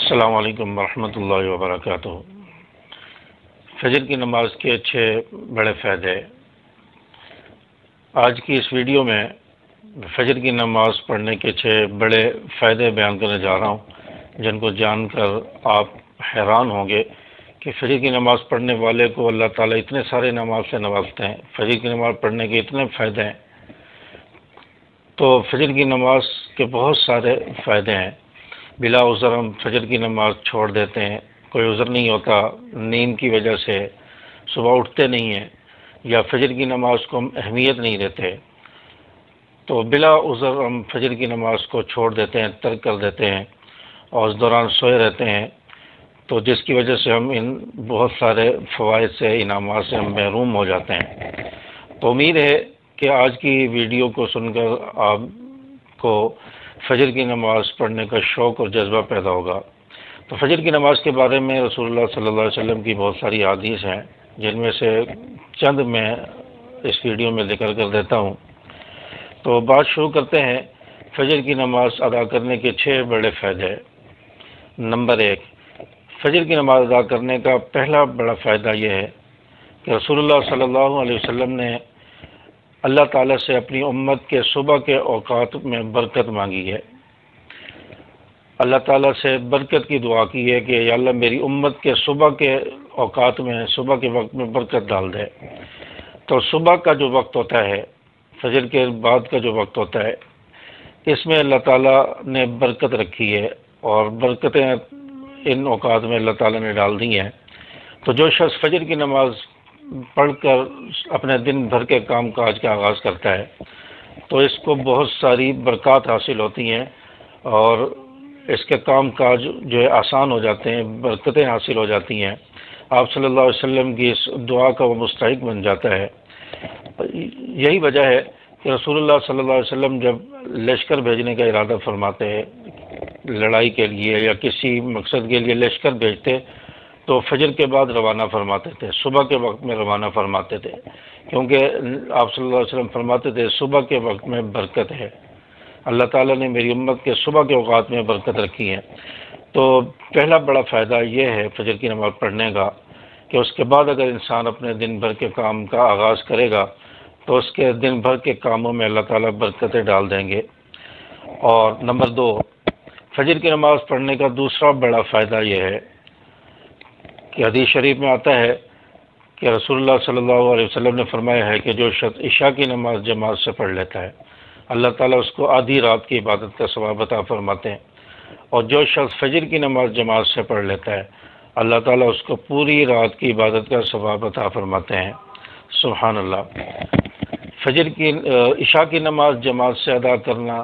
السلام علیکم ورحمۃ اللہ وبرکاتہ۔ فجر کی نماز کے 6 بڑے فائدے۔ آج کی اس ویڈیو میں فجر کی نماز پڑھنے کے 6 بڑے فائدے بیان کرنے جا رہا ہوں، جن کو جان کر آپ حیران ہوں گے کہ فجر کی نماز پڑھنے والے کو اللہ تعالیٰ اتنے سارے نماز سے نوازتے ہیں، فجر کی نماز پڑھنے کے اتنے فائدے ہیں۔ تو فجر کی نماز کے بہت سارے فائدے ہیں۔ بلا عذر ہم فجر کی نماز چھوڑ دیتے ہیں، کوئی عذر نہیں ہوتا، نیند کی وجہ سے صبح اٹھتے نہیں ہیں یا فجر کی نماز کو ہم اہمیت نہیں دیتے، تو بلا عذر ہم فجر کی نماز کو چھوڑ دیتے ہیں، ترک کر دیتے ہیں اور اس دوران سوئے رہتے ہیں، تو جس کی وجہ سے ہم ان بہت سارے فوائد سے، انعامات سے ہم محروم ہو جاتے ہیں۔ تو امید ہے کہ آج کی ویڈیو کو سن کر آپ کو فجر کی نماز پڑھنے کا شوق اور جذبہ پیدا ہوگا۔ تو فجر کی نماز کے بارے میں رسول اللہ صلی اللہ علیہ وسلم کی بہت ساری احادیث ہیں، جن میں سے چند میں اس ویڈیو میں ذکر کر دیتا ہوں۔ تو بات شروع کرتے ہیں۔ فجر کی نماز ادا کرنے کے 6 بڑے فائدے۔ نمبر 1، فجر کی نماز ادا کرنے کا پہلا بڑا فائدہ یہ ہے کہ رسول اللہ صلی اللہ علیہ وسلم نے اللہ تعالیٰ سے اپنی امت کے صبح کے اوقات میں برکت مانگی ہے۔ اللہ تعالیٰ سے برکت کی دعا کی ہے کہ یا اللہ میری امت کے صبح کے اوقات میں، صبح کے وقت میں برکت ڈال دے۔ تو صبح کا جو وقت ہوتا ہے، فجر کے بعد کا جو وقت ہوتا ہے، اس میں اللہ تعالیٰ نے برکت رکھی ہے اور برکتیں ان اوقات میں اللہ تعالیٰ نے ڈال دی ہیں۔ تو جو شخص فجر کی نماز پڑھ کر اپنے دن بھر کے کام کاج کا آغاز کرتا ہے تو اس کو بہت ساری برکات حاصل ہوتی ہیں اور اس کے کام کاج جو ہے آسان ہو جاتے ہیں، برکتیں حاصل ہو جاتی ہیں۔ آپ صلی اللہ علیہ وسلم کی اس دعا کا وہ مستحق بن جاتا ہے۔ یہی وجہ ہے کہ رسول اللہ صلی اللہ علیہ وسلم جب لشکر بھیجنے کا ارادہ فرماتے ہیں لڑائی کے لیے یا کسی مقصد کے لیے لشکر بھیجتے تو فجر کے بعد روانہ فرماتے تھے، صبح کے وقت میں روانہ فرماتے تھے، کیونکہ آپ صلی اللہ علیہ وسلم فرماتے تھے صبح کے وقت میں برکت ہے، اللہ تعالیٰ نے میری امت کے صبح کے اوقات میں برکت رکھی ہے۔ تو پہلا بڑا فائدہ یہ ہے فجر کی نماز پڑھنے کا کہ اس کے بعد اگر انسان اپنے دن بھر کے کام کا آغاز کرے گا تو اس کے دن بھر کے کاموں میں اللہ تعالیٰ برکتیں ڈال دیں گے۔ اور نمبر 2، فجر کی نماز پڑھنے کا دوسرا بڑا فائدہ یہ ہے کہ حدیث شریف میں آتا ہے کہ رسول اللہ صلی اللہ علیہ وسلم نے فرمایا ہے کہ جو شخص عشاء کی نماز جماعت سے پڑھ لیتا ہے اللہ تعالیٰ اس کو آدھی رات کی عبادت کا ثواب عطا فرماتے ہیں، اور جو شخص فجر کی نماز جماعت سے پڑھ لیتا ہے اللہ تعالیٰ اس کو پوری رات کی عبادت کا ثواب عطا فرماتے ہیں۔ سبحان اللہ۔ عشاء کی نماز جماعت سے ادا کرنا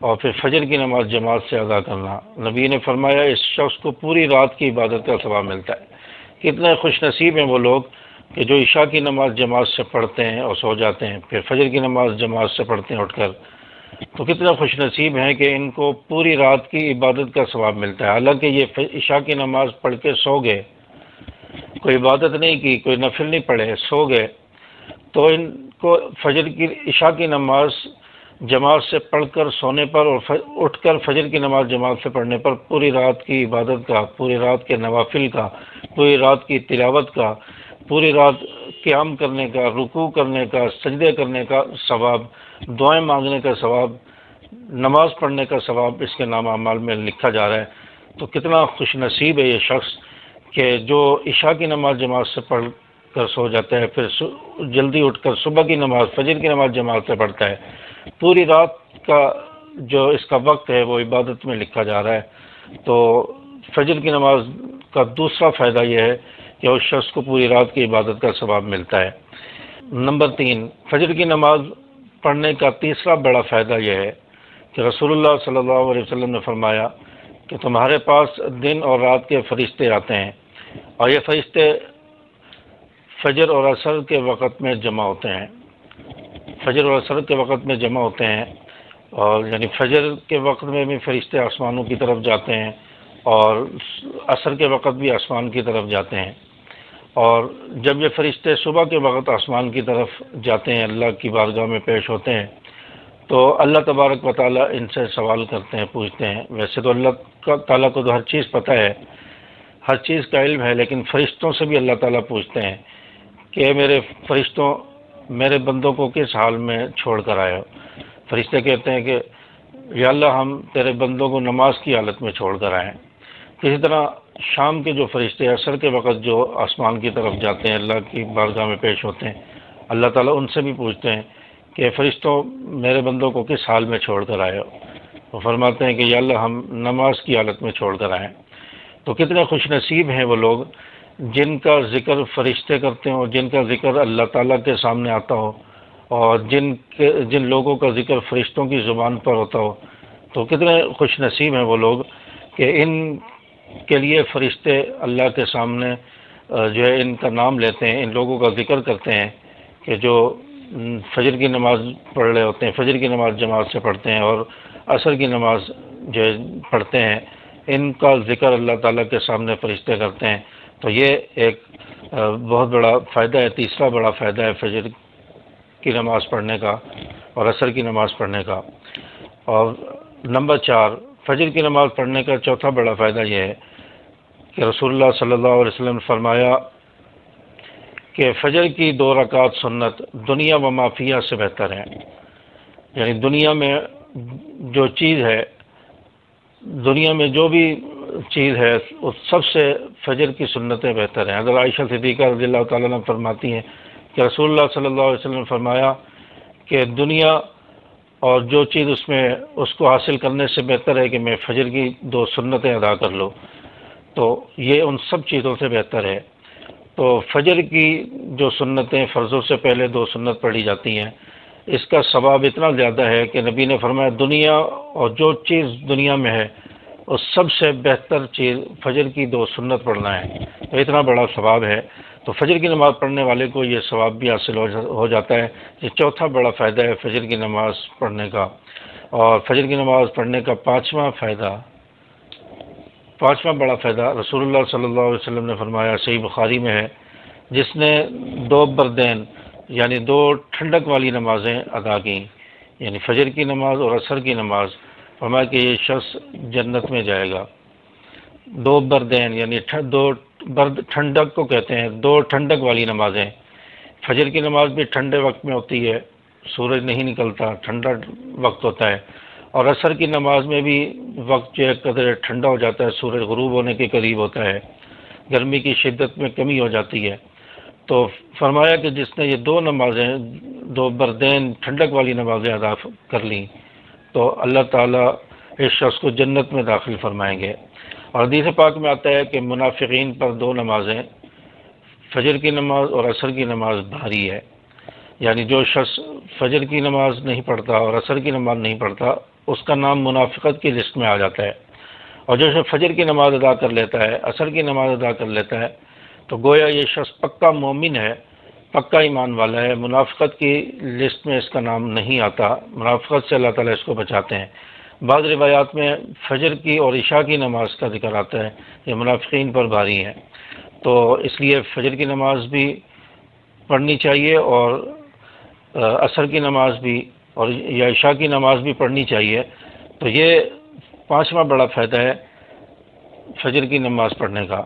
اور پھر فجر کی نماز جماعت سے ادا کرنا، نبی نے فرمایا اس شخص کو پوری رات کی عبادت کا ثواب ملتا ہے۔ کتنے خوش نصیب ہیں وہ لوگ کہ جو عشاء کی نماز جماعت سے پڑھتے ہیں اور سو جاتے ہیں، پھر فجر کی نماز جماعت سے پڑھتے ہیں اٹھ کر، تو کتنے خوش نصیب ہیں کہ ان کو پوری رات کی عبادت کا ثواب ملتا ہے۔ حالانکہ یہ عشاء کی نماز پڑھ کے سو گئے، کوئی عبادت نہیں کی، کوئی نفل نہیں پڑھے، سو گئے، تو ان کو عشاء کی نماز جماعت سے پڑھ کر سونے پر اور اٹھ کر فجر کی نماز جماعت سے پڑھنے پر پوری رات کی عبادت کا، پوری رات کے نوافل کا، پوری رات کی تلاوت کا، پوری رات قیام کرنے کا، رکوع کرنے کا، سجدے کرنے کا ثواب، دعائیں مانگنے کا ثواب، نماز پڑھنے کا ثواب اس کے نام اعمال میں لکھا جا رہا ہے۔ تو کتنا خوش نصیب ہے یہ شخص کہ جو عشاء کی نماز جماعت سے پڑھ کر سو جاتا ہے، پھر جلدی اٹھ کر صبح کی نماز، فجر کی نماز جماعت سے پڑھتا ہے۔ پوری رات کا جو اس کا وقت ہے وہ عبادت میں لکھا جا رہا ہے۔ تو فجر کی نماز کا دوسرا فائدہ یہ ہے کہ اس شخص کو پوری رات کی عبادت کا ثواب ملتا ہے۔ نمبر 3، فجر کی نماز پڑھنے کا تیسرا بڑا فائدہ یہ ہے کہ رسول اللہ صلی اللہ علیہ وسلم نے فرمایا کہ تمہارے پاس دن اور رات کے فرشتے آتے ہیں اور یہ فرشتے فجر اور عصر کے وقت میں جمع ہوتے ہیں، فجر اور عصر کے وقت میں جمع ہوتے ہیں، اور یعنی فجر کے وقت میں بھی فرشتے آسمانوں کی طرف جاتے ہیں اور عصر کے وقت بھی آسمان کی طرف جاتے ہیں، اور جب یہ فرشتے صبح کے وقت آسمان کی طرف جاتے ہیں، اللہ کی بارگاہ میں پیش ہوتے ہیں، تو اللہ تبارک و تعالیٰ ان سے سوال کرتے ہیں، پوچھتے ہیں۔ ویسے تو اللہ تعالیٰ کو تو ہر چیز پتہ ہے، ہر چیز کا علم ہے، لیکن فرشتوں سے بھی اللہ تعالیٰ پوچھتے ہیں کہ میرے فرشتوں میرے بندوں کو کس حال میں چھوڑ کر آئے ہو۔ فرشتے کہتے ہیں کہ یا اللہ ہم تیرے بندوں کو نماز کی حالت میں چھوڑ کر آئے ہیں۔ اسی طرح شام کے جو فرشتے عصر کے وقت جو آسمان کی طرف جاتے ہیں، اللہ کی بارگاہ میں پیش ہوتے ہیں، اللہ تعالیٰ ان سے بھی پوچھتے ہیں کہ فرشتوں میرے بندوں کو کس حال میں چھوڑ کر آئے ہو۔ وہ فرماتے ہیں کہ یا اللہ ہم نماز کی حالت میں چھوڑ کر آئے ہیں۔ تو کتنے خوش نصیب ہیں وہ لوگ جن کا ذکر فرشتے کرتے ہوں، جن کا ذکر اللہ تعالیٰ کے سامنے آتا ہو، اور جن لوگوں کا ذکر فرشتوں کی زبان پر ہوتا ہو۔ تو کتنے خوش نصیب ہیں وہ لوگ کہ ان کے لیے فرشتے اللہ کے سامنے جو ہے ان کا نام لیتے ہیں، ان لوگوں کا ذکر کرتے ہیں کہ جو فجر کی نماز پڑھ رہے ہوتے ہیں، فجر کی نماز جماعت سے پڑھتے ہیں اور عصر کی نماز جو پڑھتے ہیں، ان کا ذکر اللہ تعالیٰ کے سامنے فرشتے کرتے ہیں۔ تو یہ ایک بہت بڑا فائدہ ہے، تیسرا بڑا فائدہ ہے فجر کی نماز پڑھنے کا اور عصر کی نماز پڑھنے کا۔ اور نمبر 4، فجر کی نماز پڑھنے کا چوتھا بڑا فائدہ یہ ہے کہ رسول اللہ صلی اللہ علیہ وسلم نے فرمایا کہ فجر کی 2 رکعت سنت دنیا و ما فیہا سے بہتر ہے۔ یعنی دنیا میں جو چیز ہے، دنیا میں جو بھی چیز ہے، اس سب سے فجر کی سنتیں بہتر ہیں۔ حضرت عائشہ صدیقہ رضی اللہ تعالیٰ عنہ فرماتی ہیں کہ رسول اللہ صلی اللہ علیہ وسلم نے فرمایا کہ دنیا اور جو چیز اس کو حاصل کرنے سے بہتر ہے کہ میں فجر کی 2 سنتیں ادا کر لوں، تو یہ ان سب چیزوں سے بہتر ہے۔ تو فجر کی جو سنتیں، فرضوں سے پہلے 2 سنت پڑھی جاتی ہیں، اس کا ثواب اتنا زیادہ ہے کہ نبی نے فرمایا دنیا اور جو چیز دنیا میں ہے اس سب سے بہتر چیز فجر کی 2 سنت پڑھنا ہے۔ تو اتنا بڑا ثواب ہے، تو فجر کی نماز پڑھنے والے کو یہ ثواب بھی حاصل ہو جاتا ہے۔ یہ چوتھا بڑا فائدہ ہے فجر کی نماز پڑھنے کا۔ اور فجر کی نماز پڑھنے کا پانچواں بڑا فائدہ رسول اللہ صلی اللہ علیہ وسلم نے فرمایا، صحیح بخاری میں ہے، جس نے 2 بردین یعنی 2 ٹھنڈک والی نمازیں ادا کی، یعنی فجر کی نماز اور عصر کی نماز، فرمایا کہ یہ شخص جنت میں جائے گا۔ 2 بردین یعنی 2 برد، ٹھنڈک کو کہتے ہیں، 2 ٹھنڈک والی نمازیں۔ فجر کی نماز بھی ٹھنڈے وقت میں ہوتی ہے، سورج نہیں نکلتا، ٹھنڈا وقت ہوتا ہے، اور عصر کی نماز میں بھی وقت جو ہے قدر ٹھنڈا ہو جاتا ہے، سورج غروب ہونے کے قریب ہوتا ہے، گرمی کی شدت میں کمی ہو جاتی ہے۔ تو فرمایا کہ جس نے یہ 2 نمازیں، 2 بردین ٹھنڈک والی نمازیں ادا کر لیں تو اللہ تعالیٰ اس شخص کو جنت میں داخل فرمائیں گے۔ اور حدیث پاک میں آتا ہے کہ منافقین پر 2 نمازیں، فجر کی نماز اور عصر کی نماز بھاری ہے۔ یعنی جو شخص فجر کی نماز نہیں پڑھتا اور عصر کی نماز نہیں پڑھتا، اس کا نام منافقت کی لسٹ میں آ جاتا ہے۔ اور جو شخص فجر کی نماز ادا کر لیتا ہے، عصر کی نماز ادا کر لیتا ہے، تو گویا یہ شخص پکا مومن ہے، پکا ایمان والا ہے، منافقت کی لسٹ میں اس کا نام نہیں آتا۔ منافقت سے اللہ تعالیٰ اس کو بچاتے ہیں۔ بعض روایات میں فجر کی اور عشاء کی نماز کا ذکر آتا ہے، یہ منافقین پر بھاری ہیں۔ تو اس لیے فجر کی نماز بھی پڑھنی چاہیے اور عصر کی نماز بھی اور یا عشاء کی نماز بھی پڑھنی چاہیے۔ تو یہ 5واں بڑا فائدہ ہے فجر کی نماز پڑھنے کا۔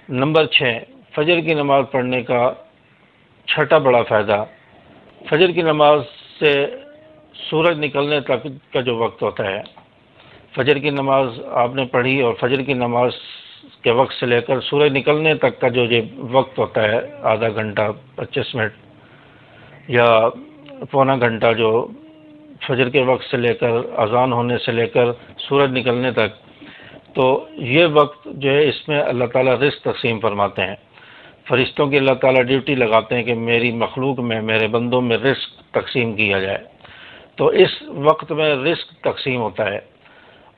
نمبر 6، فجر کی نماز پڑھنے کا 6واں بڑا فائدہ، فجر کی نماز سے سورج نکلنے تک کا جو وقت ہوتا ہے، فجر کی نماز آپ نے پڑھی اور فجر کی نماز کے وقت سے لے کر سورج نکلنے تک کا جو یہ وقت ہوتا ہے، آدھا گھنٹہ 25 منٹ یا پونا گھنٹہ، جو فجر کے وقت سے لے کر اذان ہونے سے لے کر سورج نکلنے تک، تو یہ وقت جو ہے اس میں اللہ تعالیٰ رزق تقسیم فرماتے ہیں۔ فرشتوں کی اللہ تعالیٰ ڈیوٹی لگاتے ہیں کہ میری مخلوق میں، میرے بندوں میں رزق تقسیم کیا جائے۔ تو اس وقت میں رزق تقسیم ہوتا ہے،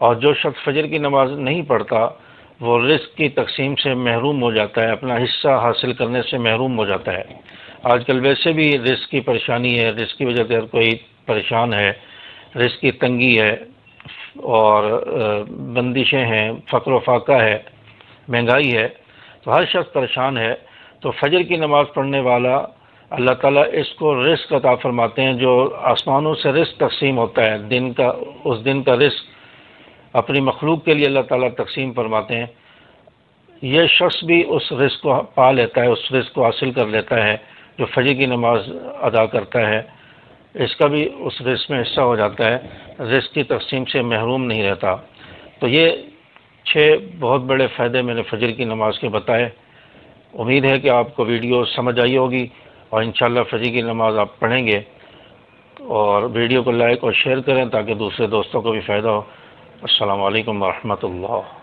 اور جو شخص فجر کی نماز نہیں پڑھتا وہ رزق کی تقسیم سے محروم ہو جاتا ہے، اپنا حصہ حاصل کرنے سے محروم ہو جاتا ہے۔ آج کل ویسے بھی رزق کی پریشانی ہے، رزق کی وجہ سے ہر کوئی پریشان ہے، رزق کی تنگی ہے اور بندشیں ہیں، فقر و فاقہ ہے، مہنگائی ہے، تو ہر شخص پریشان ہے۔ تو فجر کی نماز پڑھنے والا اللہ تعالیٰ اس کو رزق عطا فرماتے ہیں، جو آسمانوں سے رزق تقسیم ہوتا ہے، اس دن کا رزق اپنی مخلوق کے لیے اللہ تعالیٰ تقسیم فرماتے ہیں، یہ شخص بھی اس رزق کو پا لیتا ہے، اس رزق کو حاصل کر لیتا ہے جو فجر کی نماز ادا کرتا ہے، اس کا بھی اس رزق میں حصہ ہو جاتا ہے، رزق کی تقسیم سے محروم نہیں رہتا۔ تو یہ 6 بہت بڑے فائدے میں نے فجر کی نماز کے بتائے۔ امید ہے کہ آپ کو ویڈیو سمجھ آئی ہوگی اور انشاءاللہ فجر کی نماز آپ پڑھیں گے، اور ویڈیو کو لائک اور شیئر کریں تاکہ دوسرے دوستوں کو بھی فائدہ ہو۔ السلام علیکم ورحمۃ اللہ۔